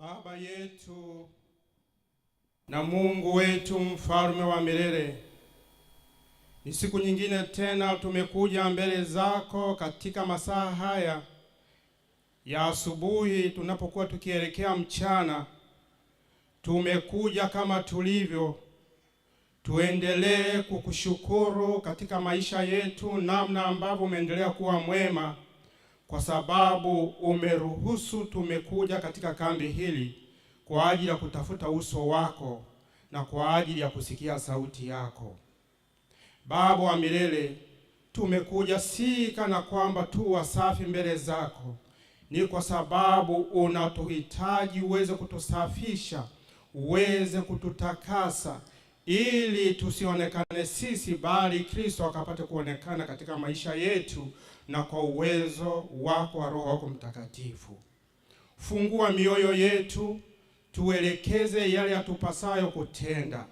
Baba yetu na Mungu wetu, mfalme wa milele, ni siku nyingine tena tumekuja mbele zako katika masaa haya ya asubuhi, tunapokuwa tukielekea mchana. Tumekuja kama tulivyo, tuendelee kukushukuru katika maisha yetu, namna ambavyo umeendelea kuwa mwema, kwa sababu umeruhusu tumekuja katika kambi hili kwa ajili ya kutafuta uso wako na kwa ajili ya kusikia sauti yako. Baba wa milele, tumekuja si kana kwamba tu wasafi mbele zako, ni kwa sababu unatuhitaji uweze kutusafisha, uweze kututakasa, ili tusionekane sisi, bali Kristo akapate kuonekana katika maisha yetu, na kwa uwezo wako wa Roho wako Mtakatifu. Fungua mioyo yetu, tuelekeze yale yatupasayo kutenda.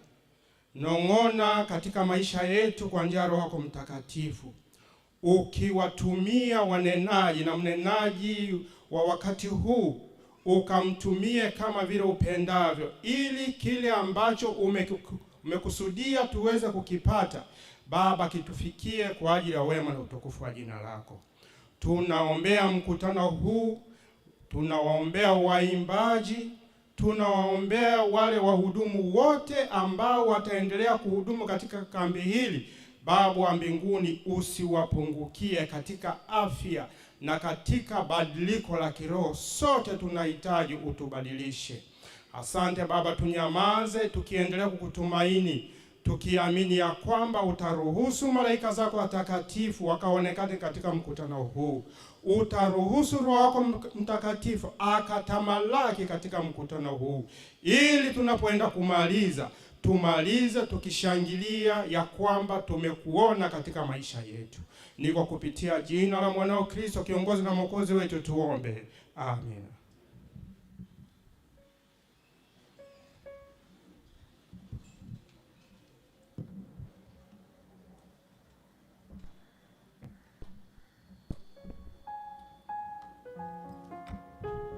Nong'ona katika maisha yetu kwa njia ya Roho wako Mtakatifu, ukiwatumia wanenaji na mnenaji wa wakati huu, ukamtumie kama vile upendavyo, ili kile ambacho umekusudia tuweze kukipata, Baba, kitufikie kwa ajili ya wema na utukufu wa jina lako. Tunaombea mkutano huu, tunawaombea waimbaji, tunawaombea wale wahudumu wote ambao wataendelea kuhudumu katika kambi hili. Baba wa mbinguni, usiwapungukie katika afya na katika badiliko la kiroho. Sote tunahitaji utubadilishe. Asante Baba, tunyamaze tukiendelea kukutumaini, tukiamini ya kwamba utaruhusu malaika zako watakatifu wakaonekane katika mkutano huu. Utaruhusu Roho wako Mtakatifu akatamalaki katika mkutano huu, ili tunapoenda kumaliza, tumalize tukishangilia ya kwamba tumekuona katika maisha yetu. Ni kwa kupitia jina la mwanao Kristo, kiongozi na mwokozi wetu, tuombe. Amen.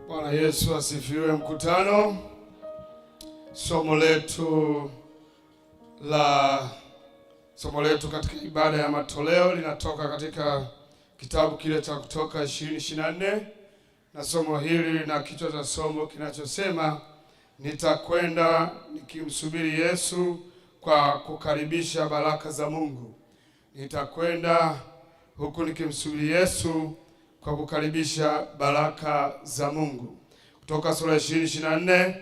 Bwana Yesu asifiwe. Mkutano, somo letu katika ibada ya matoleo linatoka katika kitabu kile cha Kutoka 20:24, na somo hili na kichwa cha somo kinachosema nitakwenda nikimsubiri Yesu kwa kukaribisha baraka za Mungu. Nitakwenda huku nikimsubiri Yesu kwa kukaribisha baraka za Mungu. Kutoka sura 20:24,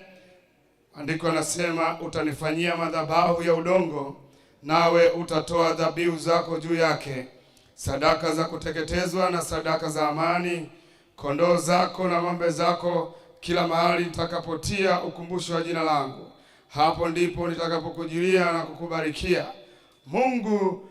andiko linasema utanifanyia madhabahu ya udongo, nawe utatoa dhabihu zako juu yake, sadaka za kuteketezwa na sadaka za amani, kondoo zako na ng'ombe zako, kila mahali nitakapotia ukumbusho wa jina langu. Hapo ndipo nitakapokujilia na kukubarikia. Mungu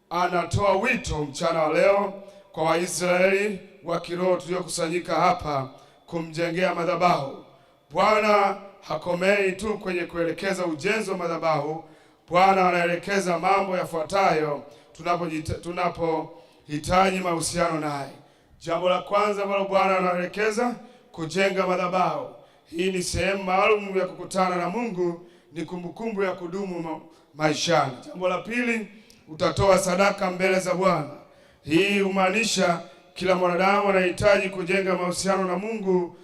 anatoa wito mchana wa leo kwa Waisraeli wa kiroho tuliokusanyika hapa kumjengea madhabahu. Bwana hakomei tu kwenye kuelekeza ujenzi wa madhabahu. Bwana anaelekeza mambo yafuatayo tunapohitaji mahusiano naye. Jambo la kwanza ambalo Bwana anaelekeza, kujenga madhabahu. Hii ni sehemu maalum ya kukutana na Mungu, ni kumbukumbu ya kudumu maishani. Jambo la pili, utatoa sadaka mbele za Bwana. Hii humaanisha kila mwanadamu anahitaji kujenga mahusiano na Mungu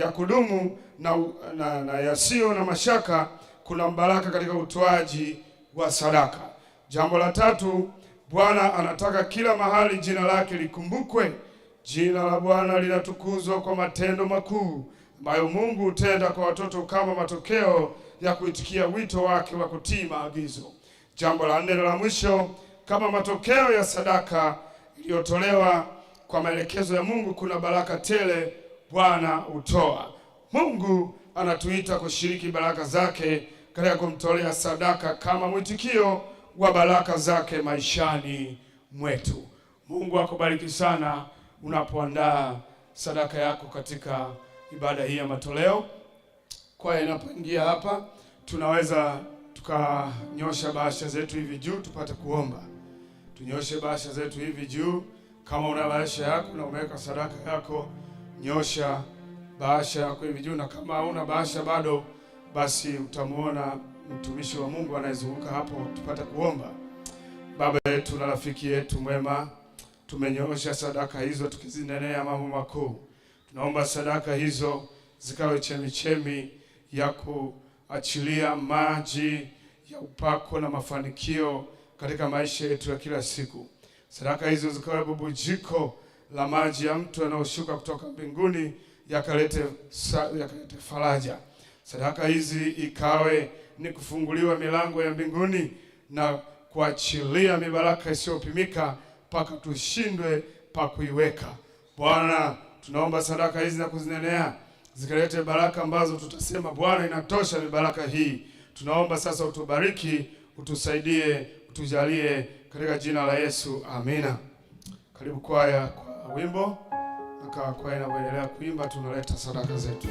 ya kudumu na yasiyo na mashaka. Kuna baraka katika utoaji wa sadaka. Jambo la tatu, Bwana anataka kila mahali jina lake likumbukwe. Jina la Bwana linatukuzwa kwa matendo makuu ambayo Mungu hutenda kwa watoto kama matokeo ya kuitikia wito wake wa kutii maagizo. Jambo la nne na la mwisho, kama matokeo ya sadaka iliyotolewa kwa maelekezo ya Mungu, kuna baraka tele Bwana hutoa. Mungu anatuita kushiriki baraka zake katika kumtolea sadaka kama mwitikio wa baraka zake maishani mwetu. Mungu akubariki sana unapoandaa sadaka yako katika ibada hii ya matoleo. Kwa inapoingia hapa, tunaweza tukanyosha bahasha zetu hivi juu tupate kuomba. Tunyoshe bahasha zetu hivi juu. Kama una bahasha yako na umeweka sadaka yako, nyosha bahasha yako hivi juu, na kama hauna bahasha bado, basi utamwona mtumishi wa Mungu anayezunguka hapo tupate kuomba. Baba yetu na rafiki yetu mwema, tumenyoosha sadaka hizo tukizinenea mambo makuu. Tunaomba sadaka hizo zikawe chemichemi ya kuachilia maji ya upako na mafanikio katika maisha yetu ya kila siku. Sadaka hizo zikawe bubujiko la maji ya mto yanayoshuka kutoka mbinguni yakalete faraja. Sadaka hizi ikawe ni kufunguliwa milango ya mbinguni na kuachilia mibaraka isiyopimika mpaka tushindwe pa kuiweka. Bwana, tunaomba sadaka hizi na kuzinenea zikalete baraka ambazo tutasema Bwana, inatosha mibaraka hii. Tunaomba sasa utubariki, utusaidie, utujalie katika jina la Yesu. Amina. Karibu kwaya kwa wimbo, na kwaya inaendelea kuimba, tunaleta sadaka zetu.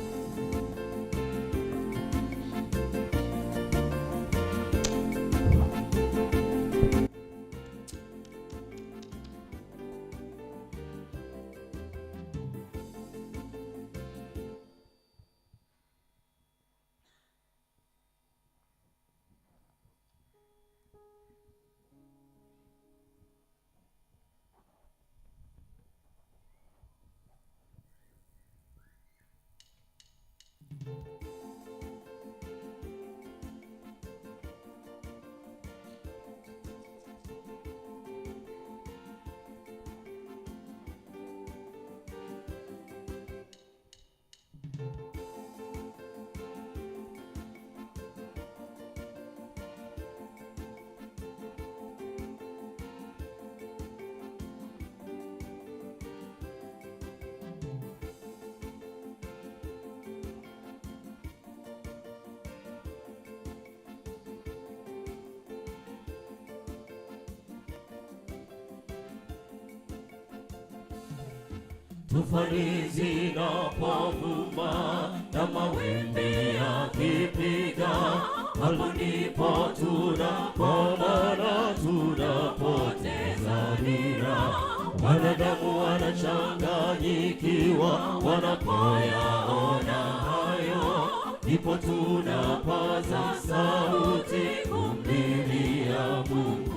Tufani zinapovuma na mawimbi yakipiga, hapo ndipo tunapoona tunapoteza dira. Wanadamu wanachanganyikiwa wanapoyaona hayo, ndipo tunapaza sauti kumlilia Mungu.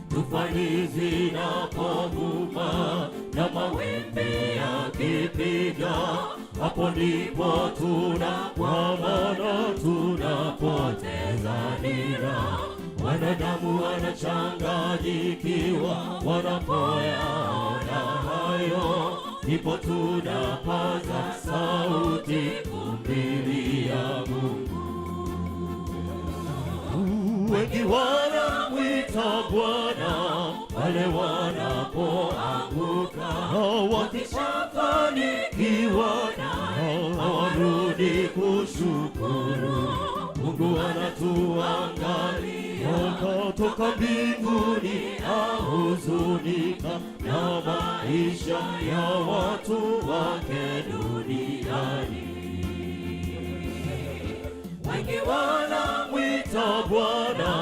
Tufani zinapovuma na mawimbi yakipiga, hapo ndipo tunakwama na tunapoteza dira. Wanadamu wanachanganyikiwa wanapoyaona hayo, ndipo tunapaza sauti kumlilia Mungu. Wengi wanamwita Bwana wale wanapoanguka, wakishafanikiwa hawarudi kushukuru. Mungu anatuangalia toka mbinguni, ahuzunika na maisha ya watu wake duniani. Wengi wanamwita Bwana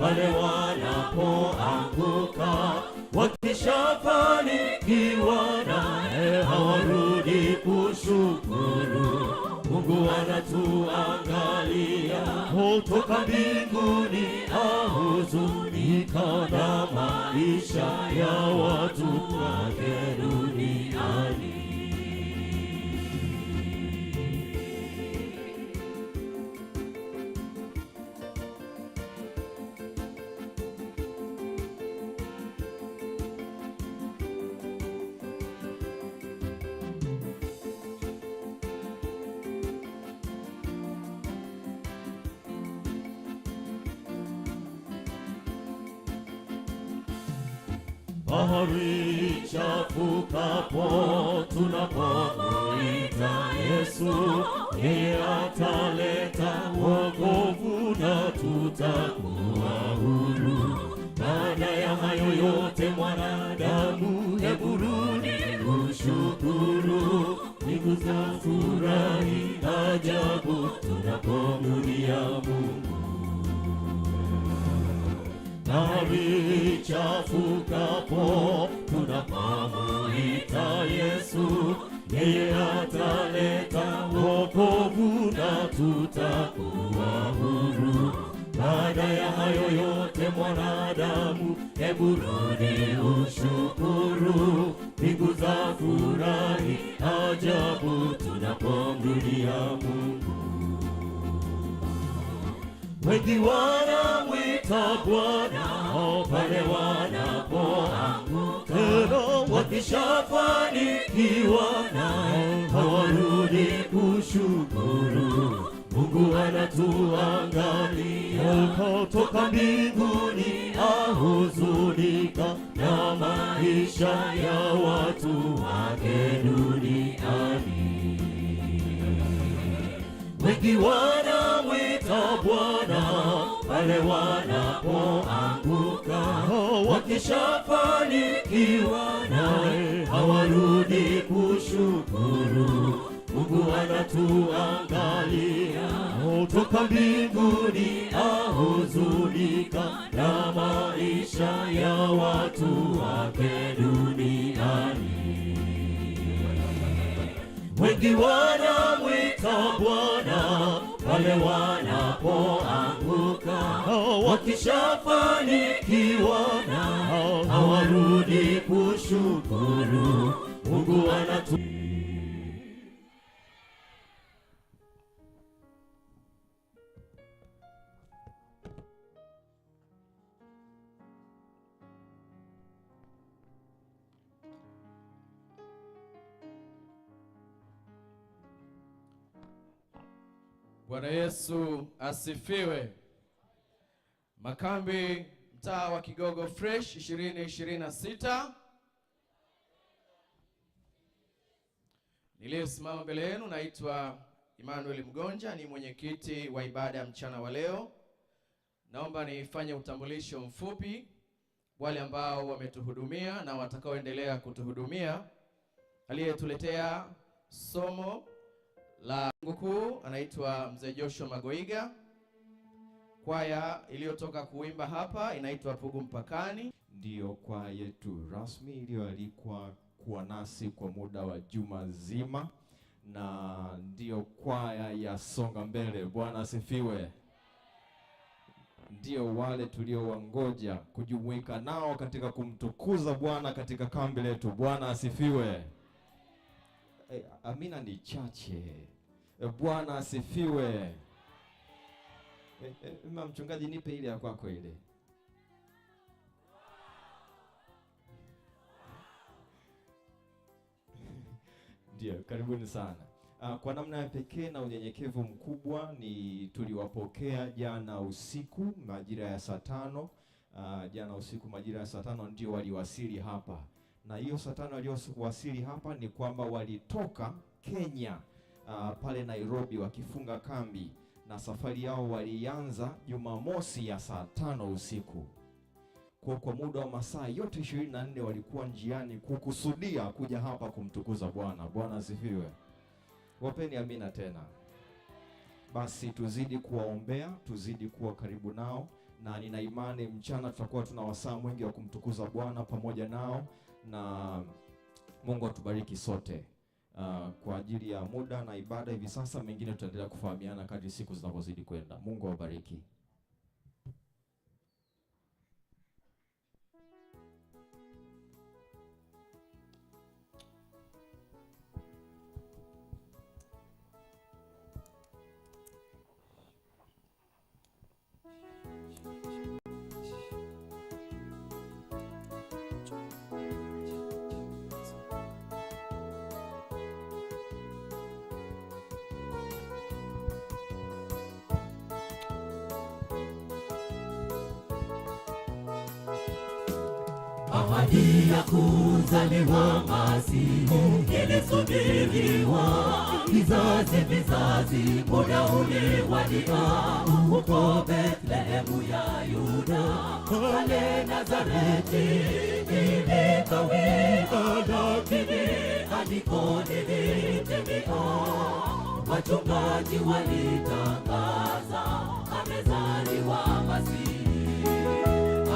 wale wanapoanguka, wakishafanikiwa naye hawarudi kushukuru. Mungu anatuangalia kutoka mbinguni, ahuzunika na maisha ya watu wake duniani. Bahari chafukapo tunapomuita Yesu, yeye ataleta wokovu na tutakuwa huru. Baada ya hayo yote mwanadamu, hebu rudi ushukuru. Mbingu zafurahi ajabu tunapomrudia Mungu. Bahari chafukapo tunapomuita Yesu, yeye ataleta wokovu na tutakuwa huru. Baada ya hayo yote mwanadamu, hebu rudi ushukuru. Mbingu za furahi ajabu tunapomrudia Mungu. Wengi wanamwita Bwana pale wanapoanguka, wakishafanikiwa naye hawarudi kushukuru. Mungu anatuangalia kutoka mbinguni, ahuzunika na maisha ya watu wake duniani. Wengi wanamwita Bwana pale wanapoanguka, wakishafanikiwa naye hawarudi kushukuru. Mungu anatuangalia kutoka mbinguni, ahuzunika na maisha ya watu wake duniani. Wengi wanamwita Bwana pale wanapoanguka, wakishafanikiwa nao hawarudi kushukuru. Mungu anatuangalia. Bwana Yesu asifiwe. Makambi mtaa wa Kigogo Fresh 2026. Niliyesimama mbele yenu naitwa Emmanuel Mgonja, ni mwenyekiti wa ibada ya mchana wa leo. Naomba nifanye utambulisho mfupi wale ambao wametuhudumia na watakaoendelea kutuhudumia. Aliyetuletea somo la Mungu anaitwa Mzee Joshua Magoiga. Kwaya iliyotoka kuimba hapa inaitwa Pugu Mpakani. Ndiyo kwaya yetu rasmi iliyoalikwa kuwa nasi kwa muda wa juma zima, na ndiyo kwaya ya Songa Mbele. Bwana asifiwe. Ndiyo wale tuliowangoja kujumuika nao katika kumtukuza Bwana katika kambi letu. Bwana asifiwe. Amina ni chache. Bwana asifiwe. Mchungaji, nipe ile ya kwako ile. Ndio, karibuni sana. Kwa namna ya pekee na unyenyekevu mkubwa ni tuliwapokea jana usiku majira ya saa 5. Jana usiku majira ya saa 5 ndio waliwasili hapa. Na hiyo saa 5 waliowasili hapa ni kwamba walitoka Kenya pale Nairobi wakifunga kambi, na safari yao walianza Jumamosi ya saa 5 usiku. Kwa muda wa masaa yote 24 walikuwa njiani kukusudia kuja hapa kumtukuza Bwana. Bwana asifiwe. Wapeni amina tena. Basi tuzidi kuwaombea, tuzidi kuwa karibu nao, na nina imani mchana tutakuwa tuna wasaa mwingi wa kumtukuza Bwana pamoja nao, na Mungu atubariki sote. Kwa ajili ya muda na ibada hivi sasa, mengine tutaendelea kufahamiana kadri siku zinapozidi kwenda. Mungu awabariki. Ahadi ya kuzaliwa Masihi ilisubiriwa vizazi, muda uliwadia huko Bethlehemu ya Yuda. Pale Nazareti ilikawia, lakini andiko lilitimia. Wachungaji walitangaza amezaliwa Masihi.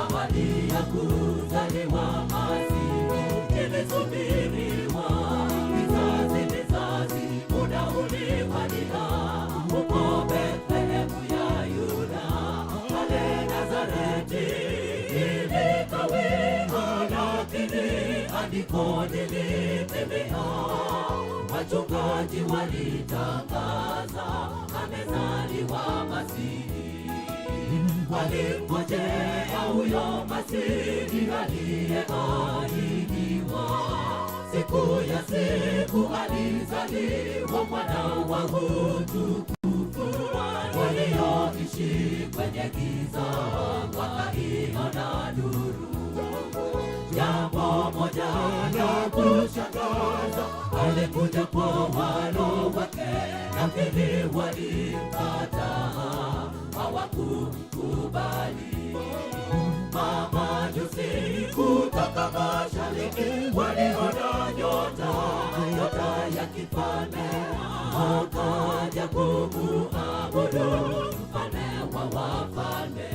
Ahadi ya kuzaliwa Masihi ilisubiriwa vizazi andiko lilitimia, wachungaji walitangaza amezaliwa Masihi. Walimngojea huyo Masihi aliyeahidiwa, siku ya siku alizaliwa mwana wa utukufu. Walioishi kwenye giza wakaiona nuru. Jambo moja la kushangaza, alikuja kwa walo wake, lakini walimkataa, hawakumkubali. Mamajusi kutoka mashariki waliona nyota ya kifalme, wakaja kumuabudu mfalme wa wafalme.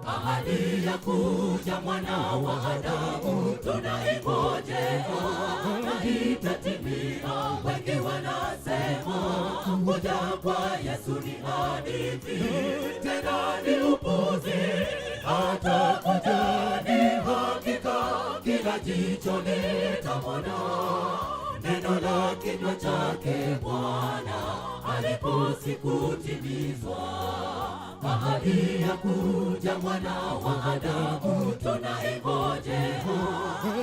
Ahadi ya kuja mwana wa Adamu tunaingojea, na itatimia. Wengi wanasema kuja kwa Yesu ni hadithi, tena ni upuzi. Atakuja ni hakika, kila jicho litamwona. Neno la kinywa chake Bwana aliposikutimizwa. Ahadi ya kuja mwana wa Adamu tunaingojea,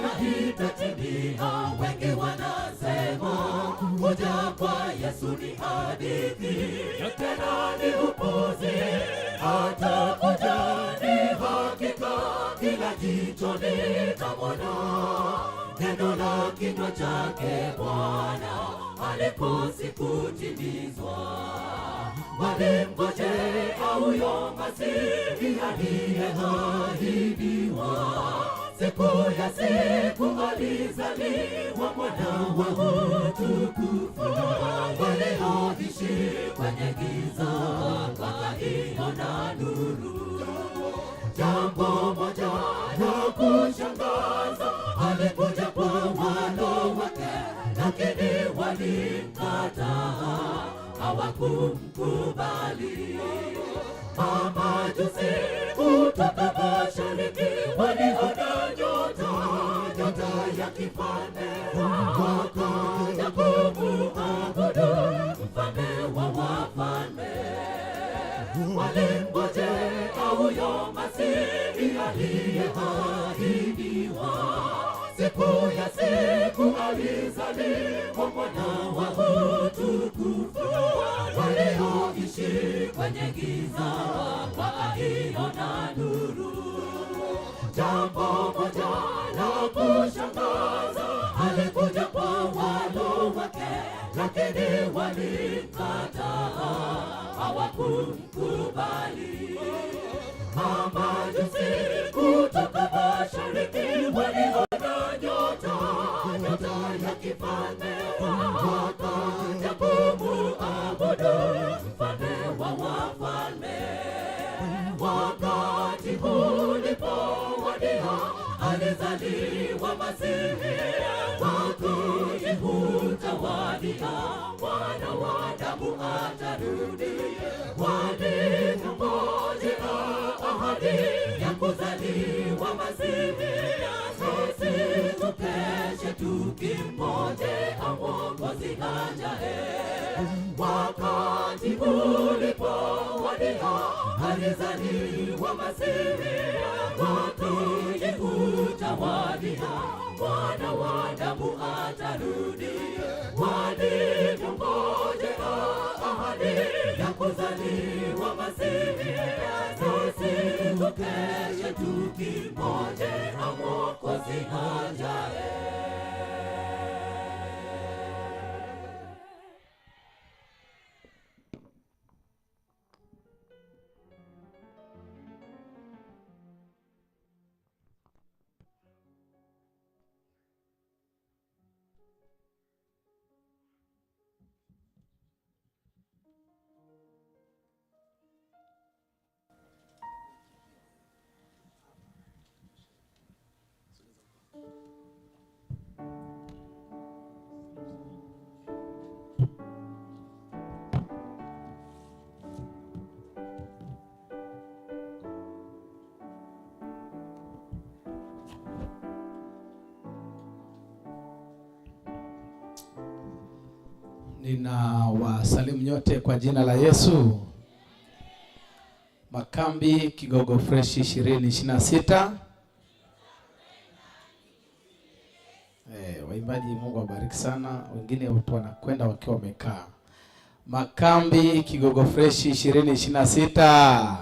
na itatimia. Wengi wanasema kuja kwa Yesu ni hadithi, tena ni upuzi. Atakuja ni hakika, kila jicho litamwona. Neno la kinywa chake Bwana aliposikutimizwa. Walimngojea huyo Masihi aliyeahidiwa, siku ya siku alizaliwa mwana wa utukufu. Walioishi kwenye giza wakaiona nuru. Jambo moja la kushangaza, alikuja kwa walo wake, lakini walimkataa, hawakumkubali. Mamajusi kutoka mashariki waliona nyota ya kifalme, wakaja kumuabudu mfalme wa wafalme. Walimngojea huyo Masihi aliyeahidiwa, siku ya siku alizaliwa mwana wa utukufu. Walioishi kwenye giza wakaiona nuru. Jambo moja la kushangaza, alikuja kwa walo wake, lakini walimkataa, hawakumkubali. Mamajusi kutoka mashariki waliona nyota ya kifalme, wakaja kumuabudu mfalme wa wafalme. Wakati ulipowadia, alizaliwa Masihi, wakati utawadia, mwana wa Adamu atarudi. Walimngojea ahadi ya kuzaliwa Masihi, sisi tukeshe tukimngojea Mwokozi ajaye. Wakati ulipowadia, alizaliwa Masihi, wakati utawadia, mwana wa Adamu atarudi. Walimngojea ahadi ya kuzaliwa Masihi, sisi tukeshe tukimngojea Mwokozi ajaye. Ninawasalimu nyote kwa jina la Yesu. Makambi Kigogo Fresh 2026. Waimbaji Mungu awabariki sana. Wengine watu wanakwenda wakiwa wamekaa. Makambi Kigogo Fresh 2026.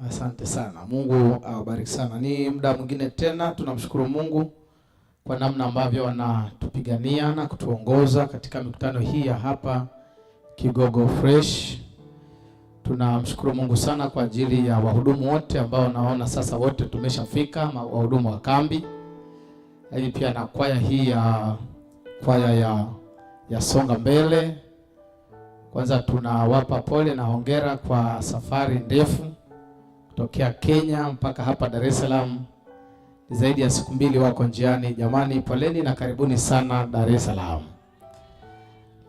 Asante sana. Mungu awabariki sana. Ni muda mwingine tena tunamshukuru Mungu kwa namna ambavyo anatupigania na kutuongoza katika mikutano hii ya hapa Kigogo Fresh. Tunamshukuru Mungu sana kwa ajili ya wahudumu wote ambao naona sasa wote tumeshafika, wahudumu wa kambi. Hii pia na kwaya hii ya Songa Mbele. Kwanza tunawapa pole na hongera kwa safari ndefu kutokea Kenya mpaka hapa Dar es Salaam. Zaidi ya siku 2 wako njiani. Jamani, poleni na karibuni sana Dar es Salaam.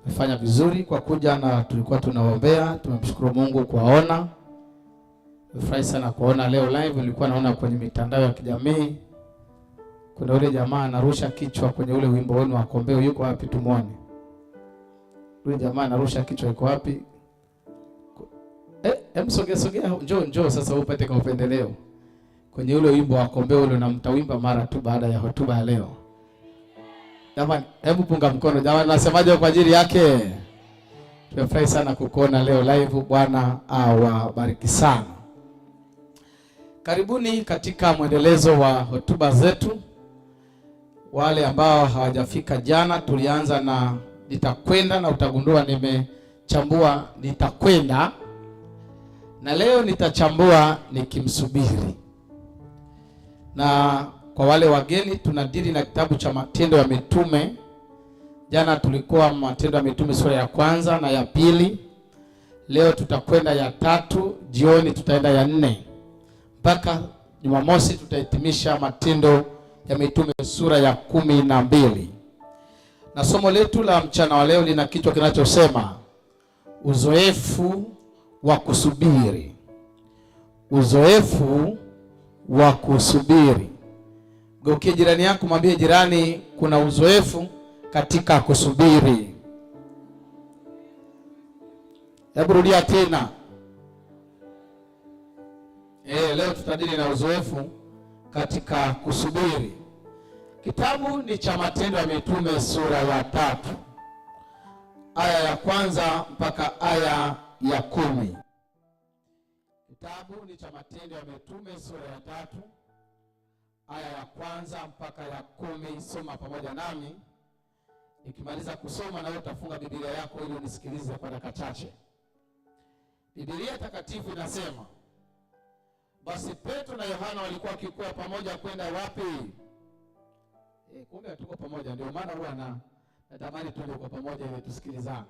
Mmefanya vizuri kwa kuja na tulikuwa tunaombea. Tumemshukuru Mungu kuwaona. Nimefurahi sana kuona leo live. Nilikuwa naona kwenye mitandao ya kijamii kuna yule jamaa anarusha kichwa kwenye ule wimbo wenu wa kombeo. Yuko wapi tumuone? Yule jamaa anarusha kichwa yuko wapi? Sogea. Njoo sasa upate kwa upendeleo. Kwenye ule wimbo wa kombeo ule na mtawimba mara tu baada ya hotuba ya leo. Jamani, hebu punga mkono. Jamani, nasemaje kwa ajili yake? Tumefurahi sana kukuona leo live. Bwana awabariki sana. Karibuni katika mwendelezo wa hotuba zetu. Wale ambao hawajafika jana, tulianza na nitakwenda, na utagundua nimechambua nitakwenda, na leo nitachambua nikimsubiri. Na kwa wale wageni, tunadili na kitabu cha Matendo ya Mitume. Jana tulikuwa Matendo ya Mitume sura ya 1 na ya 2. Leo tutakwenda ya 3, jioni tutaenda ya 4. Mpaka Jumamosi tutahitimisha Matendo ya Mitume sura ya 12. Na somo letu la mchana wa leo lina kichwa kinachosema uzoefu wa kusubiri. Uzoefu wa kusubiri. Geukie jirani yako, mwambie jirani, kuna uzoefu katika kusubiri. Hebu rudia tena. Leo tutadili na uzoefu katika kusubiri. Kitabu ni cha Matendo ya Mitume sura ya 3. Aya ya 1 mpaka aya ya 10. Kitabu ni cha Matendo ya Mitume sura ya 3, aya ya 1 mpaka ya 10. Soma pamoja nami. Nikimaliza kusoma na wewe utafunga Biblia yako ili unisikilize kwa dakika chache. Biblia takatifu inasema, basi Petro na Yohana walikuwa wakikua pamoja kwenda wapi? Kumbe hatuko pamoja, ndio maana huwa natamani tuende kwa pamoja ili tusikilizane.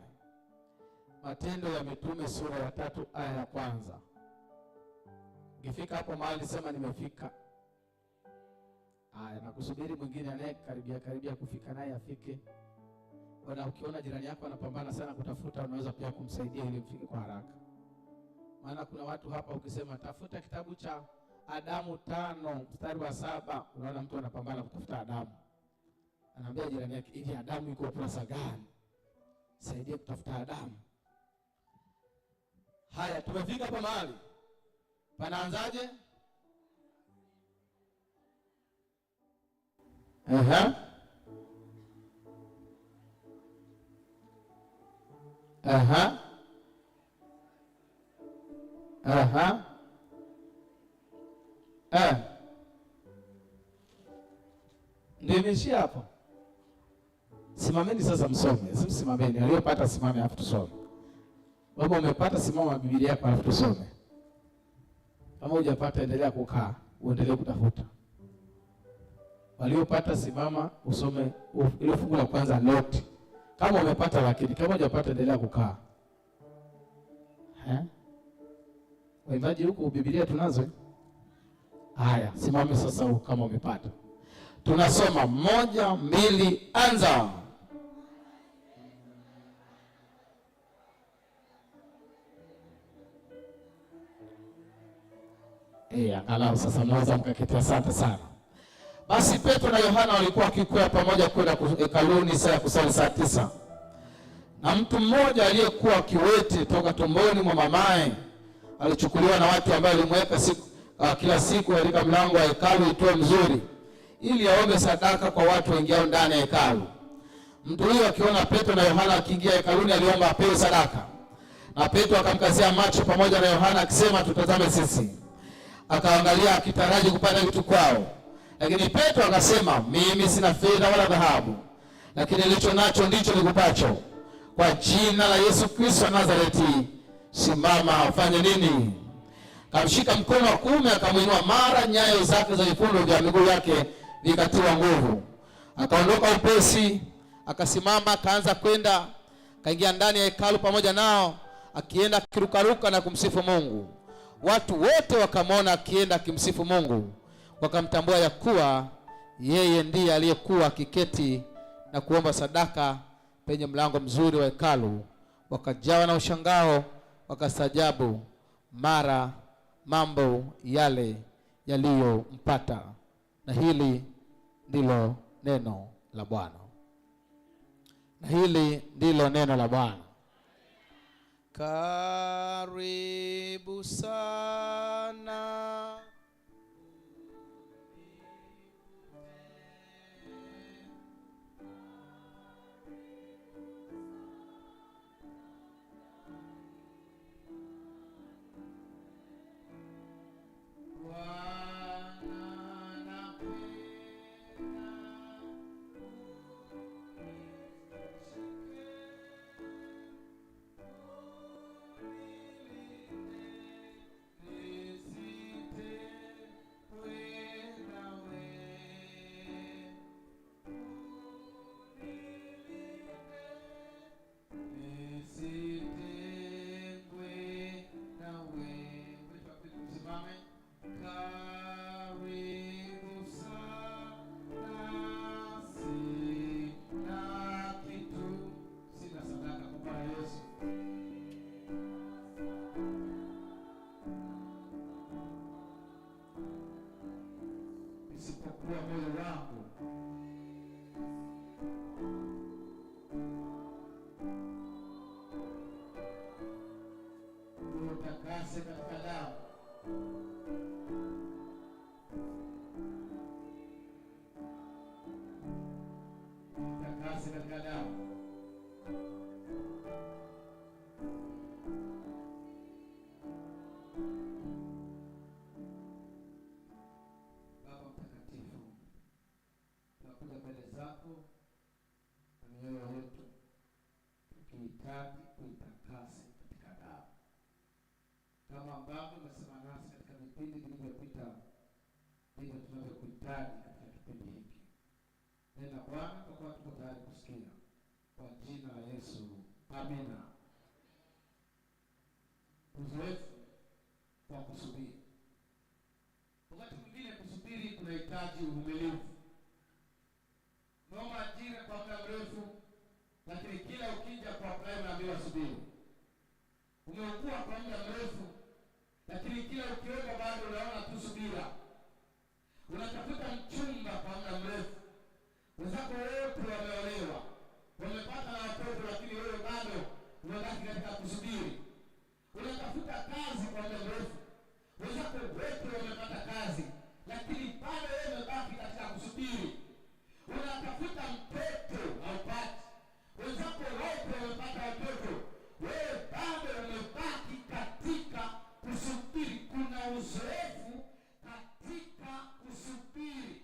Matendo ya Mitume sura ya 3 aya ya 1. Ukifika hapo mahali sema nimefika. Na kusubiri mwingine anayekaribia kufika naye afike. Bwana, ukiona jirani yako anapambana sana kutafuta, unaweza pia kumsaidia ili mfike kwa haraka. Maana kuna watu hapa ukisema tafuta kitabu cha Adamu 5 mstari wa 7, unaona mtu anapambana kutafuta Adamu. Anaambia jirani yake, ili Adamu iko kurasa gani? Saidia kutafuta Adamu. Haya, tumefika hapa mahali. Panaanzaje? Nimeshia hapo. Simameni sasa msome. Simameni. Aliyopata simame alafu tusome. Baba umepata, simama Biblia yako alafu tusome. Kama hujapata endelea kukaa, uendelee kutafuta. Waliopata simama usome ile fungu la kwanza lote. Kama umepata, lakini kama hujapata endelea kukaa. Waimbaji huko Biblia tunazo. Haya, simame sasa kama umepata. Tunasoma 1, 2, anza. Angalau sasa mnaweza mkaketi. Asante sana. Basi Petro na Yohana walikuwa wakikwea pamoja kwenda hekaluni saa ya kusali saa 9. Na mtu mmoja aliyekuwa kiwete toka tumboni mwa mamaye alichukuliwa na watu ambao walimweka kila siku katika mlango wa hekalu itoe mzuri, ili aombe sadaka kwa watu waingiao ndani ya hekalu. Mtu huyo akiona Petro na Yohana akiingia hekaluni, aliomba apewe sadaka. Na Petro akamkazia macho pamoja na Yohana akisema, tutazame sisi. Akaangalia akitaraji kupata kitu kwao. Lakini Petro akasema, mimi sina fedha wala dhahabu, lakini nilicho nacho ndicho nikupacho. Kwa jina la Yesu Kristo wa Nazareti, simama ufanye nini? Kamshika mkono wa kuume akamuinua, mara nyayo zake za vifundo vya miguu yake vikatiwa nguvu. Akaondoka upesi, akasimama, akaanza kwenda, kaingia ndani ya hekalu pamoja nao, akienda kirukaruka na kumsifu Mungu. Watu wote wakamwona akienda akimsifu Mungu, wakamtambua ya kuwa yeye ndiye aliyekuwa akiketi na kuomba sadaka penye mlango mzuri wa hekalu. Wakajawa na ushangao, wakastajabu mara mambo yale yaliyompata. Na hili ndilo neno la Bwana. Na hili ndilo neno la Bwana. Karibu sana isipokuwa moyo wangu. Utakase katika damu. Utakase katika damu. Tunakuja mbele zako na mioyo yetu tukihitaji kuitakase katika damu, kama ambavyo umesema nasi katika vipindi vilivyopita, ndivyo tunavyokuhitaji katika kipindi hiki. Nena Bwana, kwa kuwa tuko tayari kusikia, kwa jina la Yesu, amina. Uzoefu wa kusubiri. Wakati mwingine kusubiri kunahitaji uvumilivu. Umeomba ajira kwa muda mrefu, lakini kila ukija kwa apply unaambiwa subiri. Umeugua kwa muda mrefu, lakini kila ukiomba bado unaona tu subira. Unatafuta mchumba kwa muda mrefu, wenzako wote wameolewa, wamepata na watoto, lakini wewe bado unabaki katika kusubiri. Unatafuta kazi kwa muda mrefu, wenzako wote wamepata kazi, lakini bado wewe unabaki katika kusubiri. Unatafuta mtoto haupati, wenzako wote wamepata watoto, wewe bado umebaki katika kusubiri. Kuna uzoefu katika kusubiri.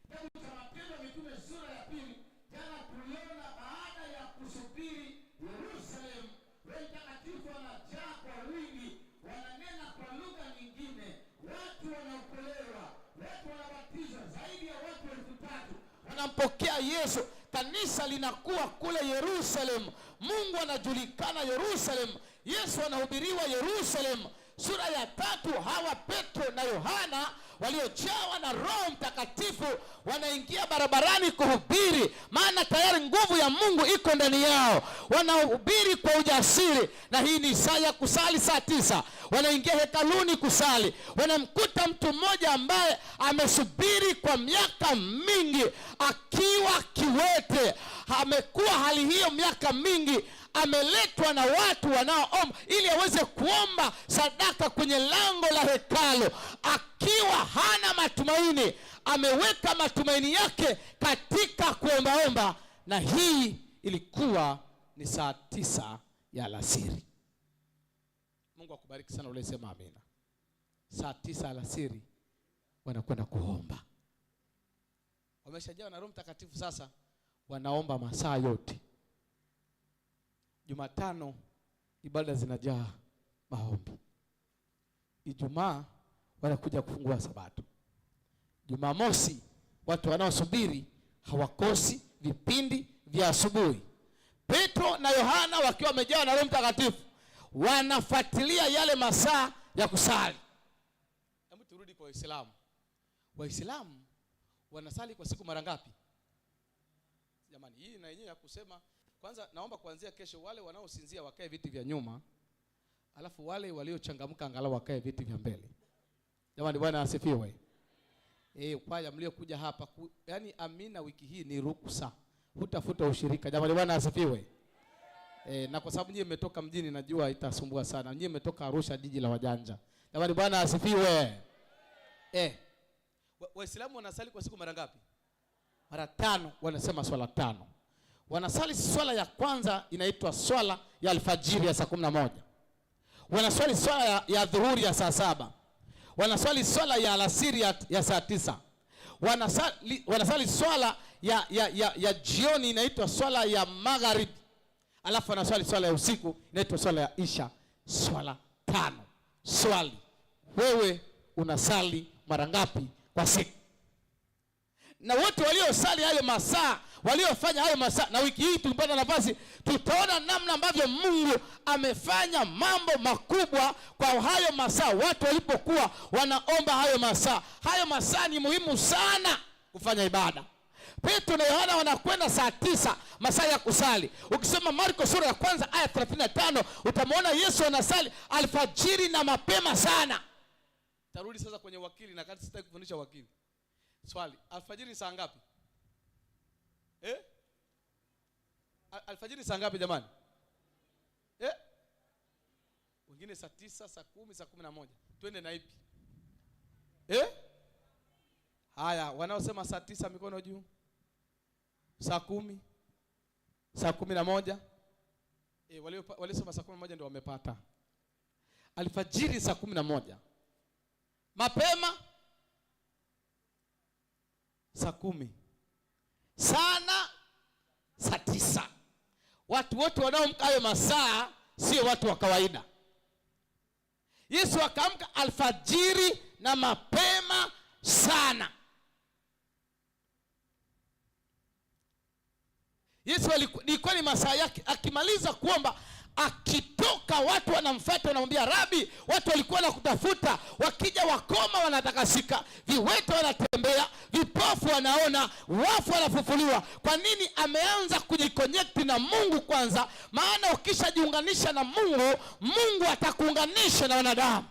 Kitabu cha Matendo ya Mitume sura ya 2, jana tuliona baada ya kusubiri Yerusalemu, Roho Mtakatifu anajaa kwa wingi, wananena kwa lugha nyingine, watu wanaokolewa, watu wanabatizwa, zaidi ya watu 3,000 wanampokea Yesu. Kanisa linakuwa kule Yerusalemu, Mungu anajulikana Yerusalemu, Yesu anahubiriwa Yerusalemu. Sura ya 3, hawa Petro na Yohana waliojawa na Roho Mtakatifu wanaingia barabarani kuhubiri, maana tayari nguvu ya Mungu iko ndani yao. Wanahubiri kwa ujasiri, na hii ni saa ya kusali saa 9. Wanaingia hekaluni kusali. Wanamkuta mtu mmoja ambaye amesubiri kwa miaka mingi akiwa kiwete. Amekuwa hali hiyo miaka mingi, ameletwa na watu wanaoomba ili aweze kuomba sadaka kwenye lango la hekalu, akiwa hana matumaini. Ameweka matumaini yake katika kuombaomba, na hii ilikuwa ni saa 9 ya alasiri. Mungu akubariki sana ule sema amina. Saa 9 alasiri wanakwenda kuomba. Wameshajawa na Roho Mtakatifu, sasa wanaomba masaa yote. Jumatano ibada zinajaa maombi. Ijumaa wanakuja kufungua Sabato. Jumamosi watu wanaosubiri hawakosi vipindi vya asubuhi. Petro na Yohana wakiwa wamejawa na Roho Mtakatifu wanafuatilia yale masaa ya kusali. Hebu turudi kwa Waislamu. Waislamu wanasali kwa siku mara ngapi? Jamani, hii na yenyewe ya kusema. Kwanza naomba kuanzia kesho wale wanaosinzia wakae viti vya nyuma, alafu wale waliochangamka angalau wakae viti vya mbele. Jamani, Bwana asifiwe. Kwaya mliokuja hapa yani amina, wiki hii ni ruksa. Hutafuta ushirika. Jamani, Bwana asifiwe. Na kwa sababu nyinyi mmetoka mjini najua itasumbua sana. Nyinyi mmetoka Arusha, jiji la wajanja. Jamani, Bwana asifiwe. Waislamu wanasali kwa siku mara ngapi? Mara 5. Wanasema swala 5. Wanasali swala ya kwanza inaitwa swala ya alfajiri ya saa 11. Wanaswali swala ya dhuhuri ya saa 7. Wanaswali swala ya alasiri ya saa 9. Wanasali swala ya jioni inaitwa swala ya magharibi. Alafu wanaswali swala ya usiku inaitwa swala ya isha. Swala 5. Swali, wewe unasali mara ngapi kwa siku? Na wote waliosali hayo masaa, waliofanya hayo masaa, na wiki hii tulipata nafasi tutaona namna ambavyo Mungu amefanya mambo makubwa kwa hayo masaa. Watu walipokuwa wanaomba hayo masaa. Hayo masaa ni muhimu sana kufanya ibada. Petro na Yohana wanakwenda saa 9, masaa ya kusali. Ukisoma Marko sura ya 1 aya 35 utamwona Yesu anasali alfajiri na mapema sana. Tarudi sasa kwenye wakili, na kati sitaki kufundisha wakili. Swali, alfajiri saa ngapi? Alfajiri saa ngapi jamani? Wengine saa 9, saa 10, saa 11. Twende na ipi? Haya, wanaosema saa 9 mikono juu. Saa 10, saa 11. Walisema saa 11 ndio wamepata. Alfajiri saa 11. Mapema saa 10. Sana saa 9. Watu wote wanaoamka hayo masaa sio watu wa kawaida. Yesu akaamka alfajiri na mapema sana. Yesu alikuwa ni masaa yake. Akimaliza kuomba, akitoka watu wanamfuata, wanamwambia Rabi, watu walikuwa wanakutafuta. Wakija wakoma wanatakasika, viwete wanatembea, vipofu wanaona, wafu wanafufuliwa. Kwa nini? Ameanza kujiconnect na Mungu kwanza, maana ukishajiunganisha na Mungu, Mungu atakuunganisha na wanadamu.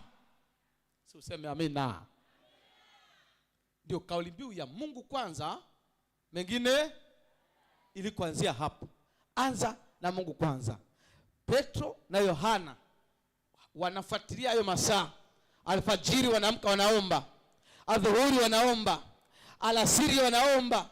Si useme amina. Ndio kauli mbiu ya Mungu kwanza, mengine ili kuanzia hapo. Anza na Mungu kwanza. Petro na Yohana wanafuatilia hayo masaa. Alfajiri wanaamka wanaomba, adhuhuri wanaomba, alasiri wanaomba,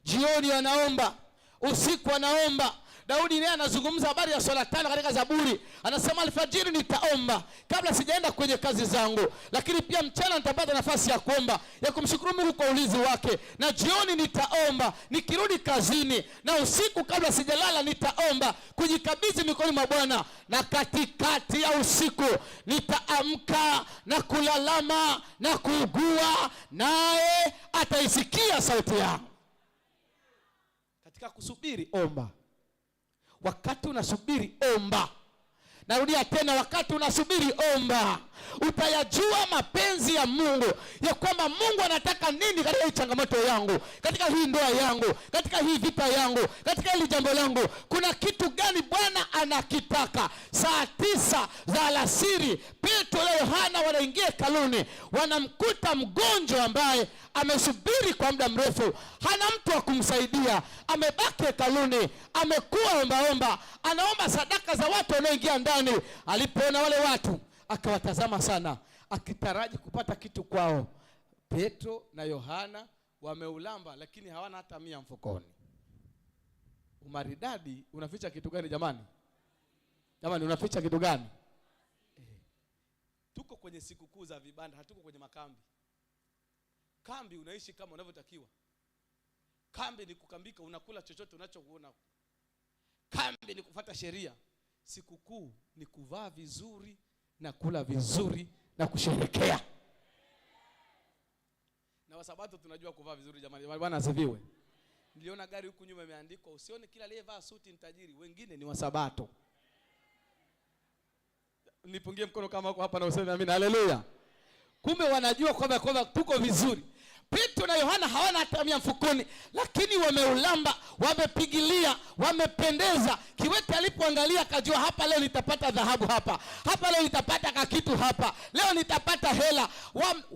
jioni wanaomba, usiku wanaomba. Daudi naye anazungumza habari ya swala 5 katika Zaburi. Anasema alfajiri nitaomba kabla sijaenda kwenye kazi zangu, lakini pia mchana nitapata nafasi ya kuomba, ya kumshukuru Mungu kwa ulinzi wake, na jioni nitaomba nikirudi kazini, na usiku kabla sijalala nitaomba kujikabidhi mikononi mwa Bwana, na katikati ya usiku nitaamka na kulalama na kuugua, naye ataisikia sauti yangu. Katika kusubiri omba. Wakati unasubiri omba. Narudia tena, wakati unasubiri omba. Utayajua mapenzi ya Mungu, ya kwamba Mungu anataka nini katika hii changamoto yangu, katika hii ndoa yangu, katika hii vita yangu, katika hili jambo langu. Kuna kitu gani Bwana anakitaka? Saa 9 za alasiri, Petro na Yohana wanaingia hekaluni. Wanamkuta mgonjwa ambaye amesubiri kwa muda mrefu, hana mtu wa kumsaidia, amebaki hekaluni, amekuwa ombaomba, anaomba sadaka za watu wanaoingia ndani. Alipoona wale watu, akawatazama sana, akitaraji kupata kitu kwao. Petro na Yohana wameulamba, lakini hawana hata 100 mfukoni. Umaridadi unaficha kitu gani jamani? Jamani, unaficha kitu gani? Tuko kwenye sikukuu za vibanda, hatuko kwenye makambi. Kambi unaishi kama unavyotakiwa. Kambi ni kukambika, unakula chochote unachokuona. Kambi ni kufuata sheria. Sikukuu ni kuvaa vizuri na kula vizuri na kusherehekea. Na wasabato tunajua kuvaa vizuri jamani. Bwana asifiwe. Niliona gari huku nyuma imeandikwa, usione kila aliyevaa suti ni tajiri, wengine ni wasabato. Nipungie mkono kama uko hapa na useme amina. Haleluya. Kumbe wanajua kwamba tuko vizuri. Petro na Yohana hawana hata 100 mfukoni, lakini wameulamba, wamepigilia, wamependeza. Kiwete alipoangalia akajua, hapa leo nitapata dhahabu, hapa leo nitapata kakitu, leo nitapata hela.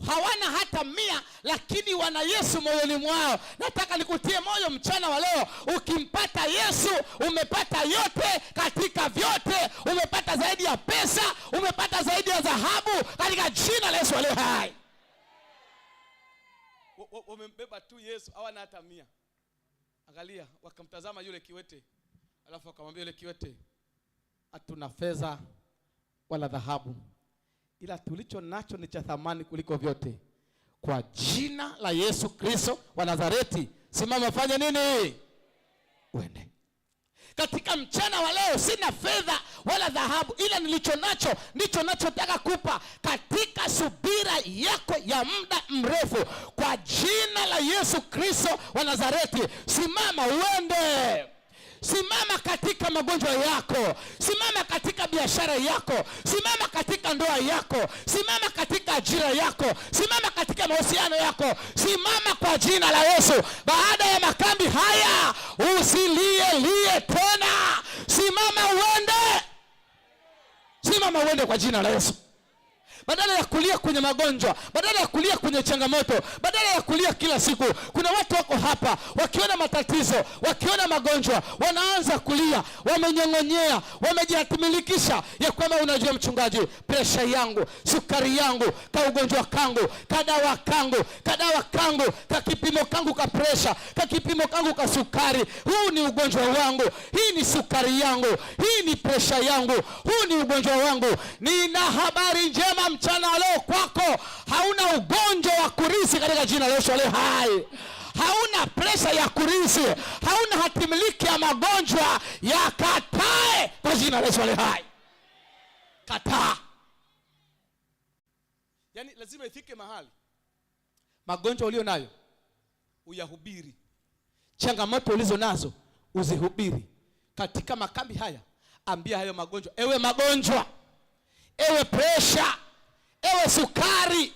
Hawana hata 100, lakini wana Yesu moyoni mwao. Nataka nikutie moyo mchana wa leo, ukimpata Yesu umepata yote katika vyote. Umepata zaidi ya pesa, umepata zaidi ya dhahabu, katika jina la Yesu aliye hai. Wamembeba tu Yesu, hawana hata 100. Angalia, wakamtazama yule kiwete, alafu akamwambia yule kiwete, hatuna fedha wala dhahabu, ila tulicho nacho ni cha thamani kuliko vyote. Kwa jina la Yesu Kristo wa Nazareti, simama, fanya nini? Uende. Katika mchana wa leo, sina fedha wala dhahabu, ila nilicho nacho ndicho nachotaka kupa katika subira yako ya muda mrefu. Kwa jina la Yesu Kristo wa Nazareti, simama uende. Simama katika magonjwa yako, simama katika biashara yako, simama katika ndoa yako, simama katika ajira yako, simama katika mahusiano yako. Simama kwa jina la Yesu. Baada ya makambi haya, usilie tena. Simama uende. Simama uende kwa jina la Yesu. Badala ya kulia kwenye magonjwa, badala ya kulia kwenye changamoto, badala ya kulia kila siku. Kuna watu wako hapa, wakiona matatizo, wakiona magonjwa, wanaanza kulia, wamenyong'onyea, wamejihatimisha ya kwamba, unajua mchungaji, presha yangu, sukari yangu, ka ugonjwa kangu, kadawa kangu, ka kipimo kangu ka presha, ka kipimo kangu ka sukari. Huu ni ugonjwa wangu, hii ni sukari yangu, hii ni presha yangu, huu ni ugonjwa wangu. Nina habari njema mchana leo kwako, hauna ugonjwa wa kurithi katika jina la Yesu aliye hai. Hauna presha ya kurithi, hauna hatimiliki ya magonjwa. Ya katae kwa jina la Yesu aliye hai. Kataa. Yaani lazima ifike mahali magonjwa ulio nayo uyahubiri, changamoto ulizo nazo uzihubiri. Katika makambi haya, ambia hayo magonjwa, ewe magonjwa, ewe presha, ewe sukari,